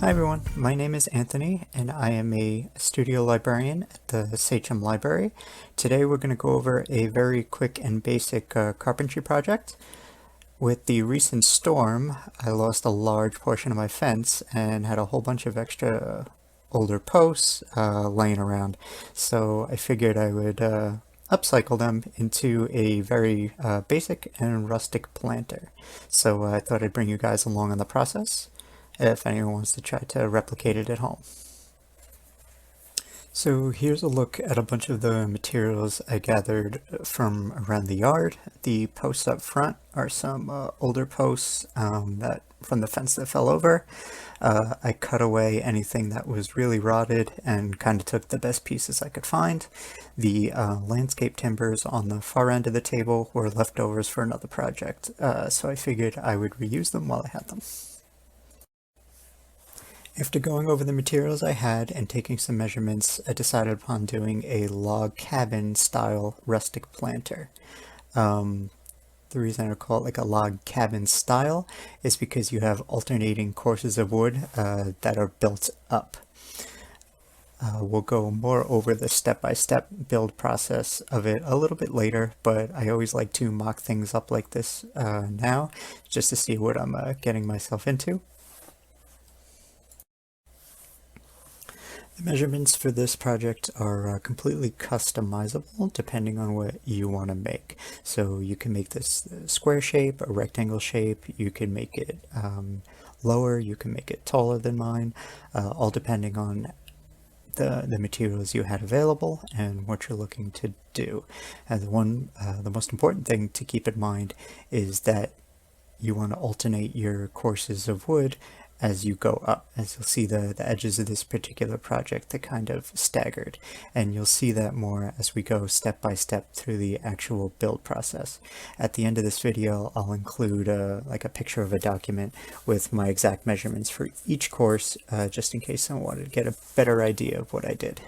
Hi everyone, my name is Anthony and I am a studio librarian at the Sachem Library. Today we're going to go over a very quick and basic carpentry project. With the recent storm, I lost a large portion of my fence and had a whole bunch of extra older posts laying around. So I figured I would upcycle them into a very basic and rustic planter. So I thought I'd bring you guys along on the process if anyone wants to try to replicate it at home. So here's a look at a bunch of the materials I gathered from around the yard. The posts up front are some older posts that from the fence that fell over. I cut away anything that was really rotted and kind of took the best pieces I could find. The landscape timbers on the far end of the table were leftovers for another project, so I figured I would reuse them while I had them. After going over the materials I had and taking some measurements, I decided upon doing a log cabin style rustic planter. The reason I call it like a log cabin style is because you have alternating courses of wood that are built up. We'll go more over the step-by-step build process of it a little bit later, but I always like to mock things up like this now just to see what I'm getting myself into. The measurements for this project are completely customizable depending on what you want to make. So you can make this a square shape, a rectangle shape, you can make it lower, you can make it taller than mine, all depending on the materials you had available and what you're looking to do. And the most important thing to keep in mind is that you want to alternate your courses of wood as you go up. As you'll see, the edges of this particular project, they're kind of staggered, and you'll see that more as we go step by step through the actual build process. At the end of this video, I'll include like a picture of a document with my exact measurements for each course, just in case someone wanted to get a better idea of what I did.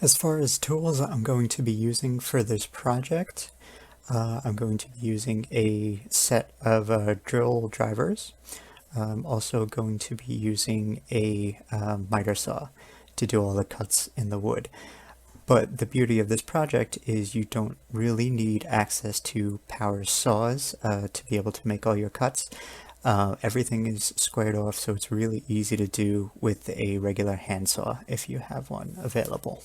As far as tools I'm going to be using for this project, I'm going to be using a set of drill drivers. I'm also going to be using a miter saw to do all the cuts in the wood. But the beauty of this project is you don't really need access to power saws to be able to make all your cuts. Everything is squared off, so it's really easy to do with a regular handsaw if you have one available.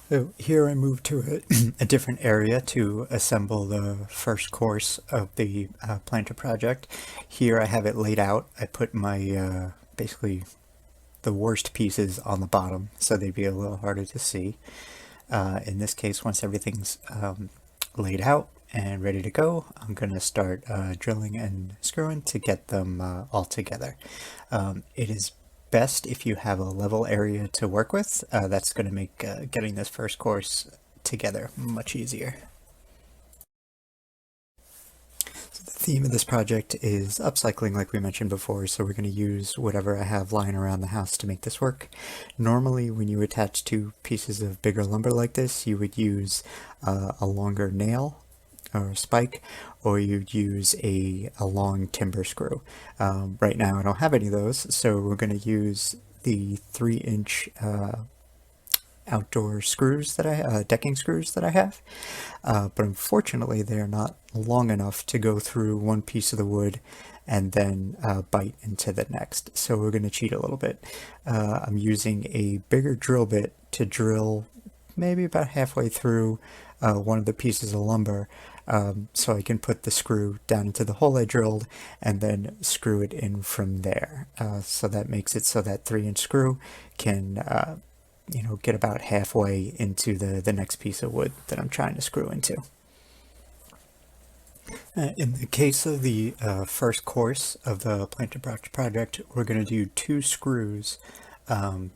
So here I moved to a different area to assemble the first course of the planter project. Here I have it laid out. I put my basically the worst pieces on the bottom so they'd be a little harder to see. In this case, once everything's laid out and ready to go, I'm going to start drilling and screwing to get them all together. It is best if you have a level area to work with. That's going to make getting this first course together much easier. So the theme of this project is upcycling, like we mentioned before, so we're going to use whatever I have lying around the house to make this work. Normally when you attach two pieces of bigger lumber like this, you would use a longer nail or a spike, or you'd use a long timber screw. Right now I don't have any of those, so we're going to use the 3-inch outdoor screws that decking screws that I have, but unfortunately they're not long enough to go through one piece of the wood and then bite into the next. So we're going to cheat a little bit. I'm using a bigger drill bit to drill maybe about halfway through one of the pieces of lumber, so I can put the screw down into the hole I drilled and then screw it in from there. So that makes it so that 3-inch screw can get about halfway into the next piece of wood that I'm trying to screw into. In the case of the first course of the planter project, we're going to do 2 screws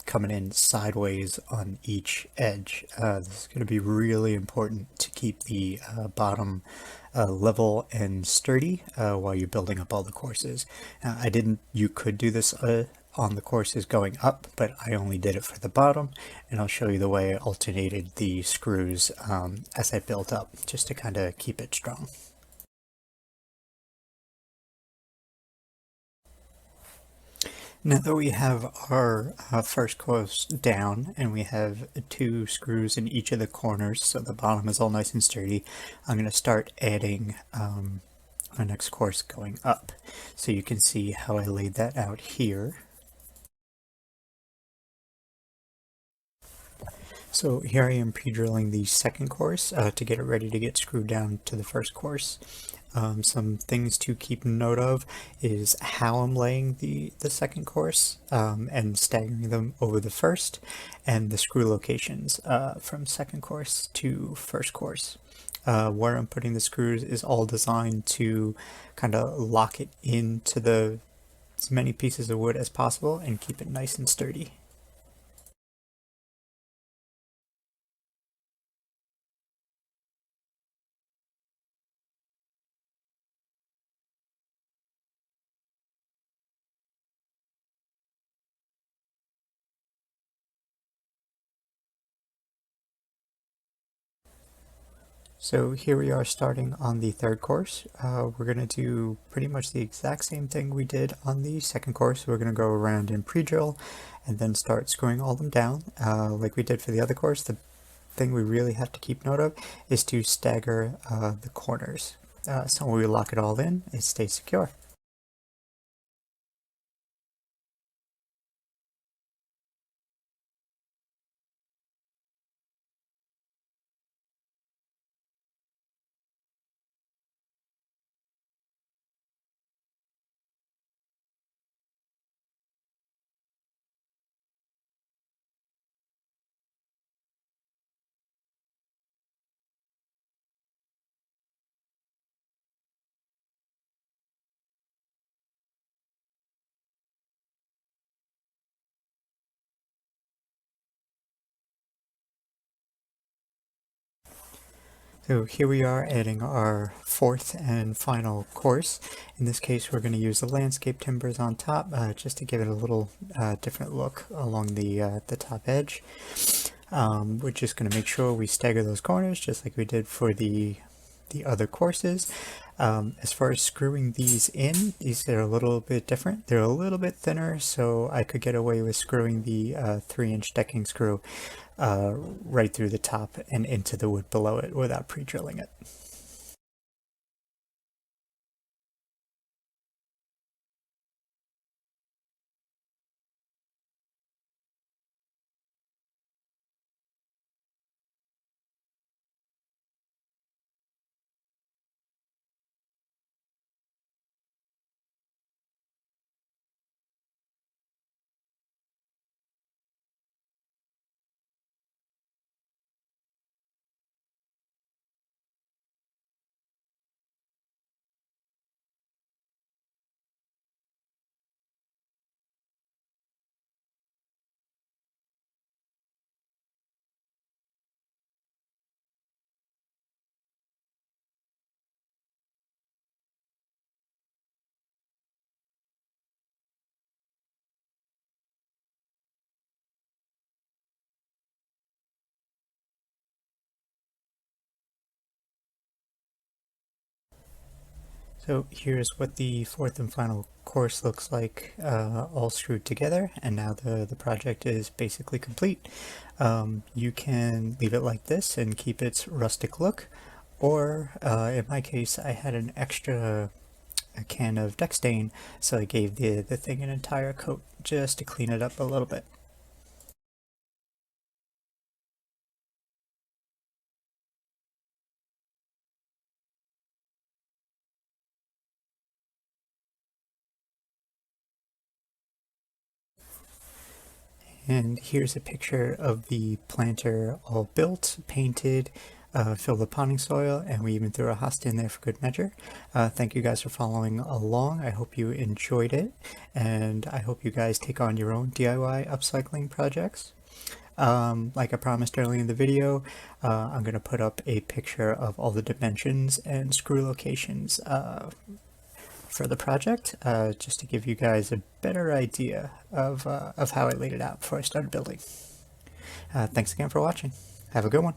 coming in sideways on each edge. This is going to be really important to keep the bottom level and sturdy while you're building up all the courses. You could do this on the courses going up, but I only did it for the bottom, and I'll show you the way I alternated the screws as I built up, just to kind of keep it strong. Now that we have our first course down and we have 2 screws in each of the corners so the bottom is all nice and sturdy, I'm going to start adding our next course going up. So you can see how I laid that out here. So here I am pre-drilling the second course to get it ready to get screwed down to the first course. Some things to keep note of is how I'm laying the second course and staggering them over the first, and the screw locations from second course to first course. Where I'm putting the screws is all designed to kind of lock it into as many pieces of wood as possible and keep it nice and sturdy. So here we are starting on the third course. We're going to do pretty much the exact same thing we did on the second course. We're going to go around and pre-drill and then start screwing all them down. Like we did for the other course, the thing we really have to keep note of is to stagger the corners. So when we lock it all in, it stays secure. So here we are adding our fourth and final course. In this case, we're going to use the landscape timbers on top just to give it a little different look along the top edge. We're just going to make sure we stagger those corners just like we did for the other courses. As far as screwing these in, these are a little bit different. They're a little bit thinner, so I could get away with screwing the 3-inch decking screw right through the top and into the wood below it without pre-drilling it. So here's what the fourth and final course looks like all screwed together, and now the project is basically complete. You can leave it like this and keep its rustic look, or in my case I had an extra can of deck stain, so I gave the thing an entire coat just to clean it up a little bit. And here's a picture of the planter all built, painted, filled with potting soil, and we even threw a hosta in there for good measure. Thank you guys for following along. I hope you enjoyed it, and I hope you guys take on your own DIY upcycling projects. Like I promised earlier in the video, I'm going to put up a picture of all the dimensions and screw locations for the project, just to give you guys a better idea of how I laid it out before I started building. Thanks again for watching. Have a good one.